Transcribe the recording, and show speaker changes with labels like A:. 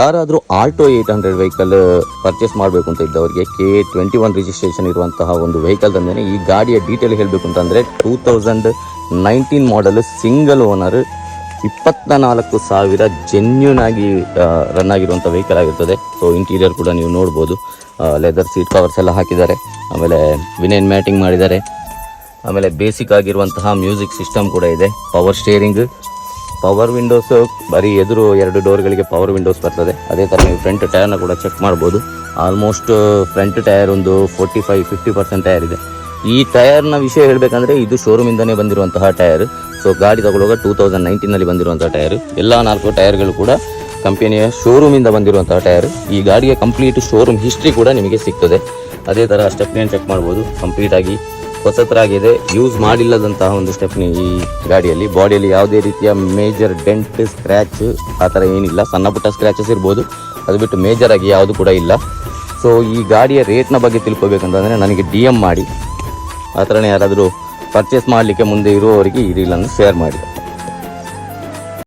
A: ಯಾರಾದರೂ Alto 800 vehicle purchase ಮಾಡಬೇಕು ಅಂತ ಇದ್ದವರಿಗೆ K21 ರಿಜಿಸ್ಟ್ರೇಷನ್ ಇರುವಂತಹ ಒಂದು ವೆಹಿಕಲ್ ತಂದೇನೆ. ಈ ಗಾಡಿಯ ಡೀಟೇಲ್ ಹೇಳಬೇಕು ಅಂತಂದರೆ 2019 ಮಾಡಲ್ ಸಿಂಗಲ್ ಓನರ್ 24,000 ಜೆನ್ಯೂನ್ ಆಗಿ ರನ್ ಆಗಿರುವಂಥ ವೆಹಿಕಲ್ ಆಗಿರ್ತದೆ. ಸೊ ಇಂಟೀರಿಯರ್ ಕೂಡ ನೀವು ನೋಡ್ಬೋದು, ಲೆದರ್ ಸೀಟ್ ಕವರ್ಸ್ ಎಲ್ಲ ಹಾಕಿದ್ದಾರೆ, ಆಮೇಲೆ ವಿನೈನ್ ಮ್ಯಾಟಿಂಗ್ ಮಾಡಿದ್ದಾರೆ, ಆಮೇಲೆ ಬೇಸಿಕ್ ಆಗಿರುವಂತಹ ಮ್ಯೂಸಿಕ್ ಸಿಸ್ಟಮ್ ಕೂಡ ಇದೆ, ಪವರ್ ಸ್ಟೇರಿಂಗ್, ಪವರ್ ವಿಂಡೋಸ್, ಬರೀ ಎದುರು 2 ಡೋರ್ಗಳಿಗೆ ಪವರ್ ವಿಂಡೋಸ್ ಬರ್ತದೆ. ಅದೇ ಥರ ನೀವು ಫ್ರಂಟ್ ಟೈರ್ನ ಕೂಡ ಚೆಕ್ ಮಾಡ್ಬೋದು. ಆಲ್ಮೋಸ್ಟ್ ಫ್ರಂಟ್ ಟೈರ್ ಒಂದು 45-50% ಟೈರ್ ಇದೆ. ಈ ಟೈರ್ನ ವಿಷಯ ಹೇಳಬೇಕಂದ್ರೆ ಇದು ಶೋರೂಮಿಂದನೇ ಬಂದಿರುವಂತಹ ಟೈರ್. ಸೊ ಗಾಡಿ ತಗೊಳ್ಳುವಾಗ 2019ನಲ್ಲಿ ಬಂದಿರುವಂತಹ ಟೈರ್. ಎಲ್ಲ 4 ಟೈರ್ಗಳು ಕೂಡ ಕಂಪನಿಯ ಶೋರೂಮಿಂದ ಬಂದಿರುವಂತಹ ಟೈರ್. ಈ ಗಾಡಿಯ ಕಂಪ್ಲೀಟ್ ಶೋರೂಮ್ ಹಿಸ್ಟ್ರಿ ಕೂಡ ನಿಮಗೆ ಸಿಗ್ತದೆ. ಅದೇ ಥರ ಸ್ಟೆಪ್ನಿಯನ್ನು ಚೆಕ್ ಮಾಡ್ಬೋದು, ಕಂಪ್ಲೀಟಾಗಿ ಹೊಸತರಾಗಿದೆ, ಯೂಸ್ ಮಾಡಿಲ್ಲದಂತಹ ಒಂದು ಸ್ಟೆಪ್ನಿ ಈ ಗಾಡಿಯಲ್ಲಿ. ಬಾಡಿಯಲ್ಲಿ ಯಾವುದೇ ರೀತಿಯ ಮೇಜರ್ ಡೆಂಟ್, ಸ್ಕ್ರ್ಯಾಚ್ ಆ ಥರ ಏನಿಲ್ಲ. ಸಣ್ಣ ಪುಟ್ಟ ಸ್ಕ್ರ್ಯಾಚಸ್ ಇರ್ಬೋದು, ಅದು ಬಿಟ್ಟು ಮೇಜರ್ ಆಗಿ ಯಾವುದು ಕೂಡ ಇಲ್ಲ. ಸೊ ಈ ಗಾಡಿಯ ರೇಟ್ನ ಬಗ್ಗೆ ತಿಳ್ಕೊಬೇಕಂತಂದರೆ ನನಗೆ DM ಮಾಡಿ, ಆ ಥರನೇ ಯಾರಾದರೂ ಪರ್ಚೇಸ್ ಮಾಡಲಿಕ್ಕೆ ಮುಂದೆ ಇರುವವರಿಗೆ ಈ ರೀಲನ್ನು ಶೇರ್ ಮಾಡಿ.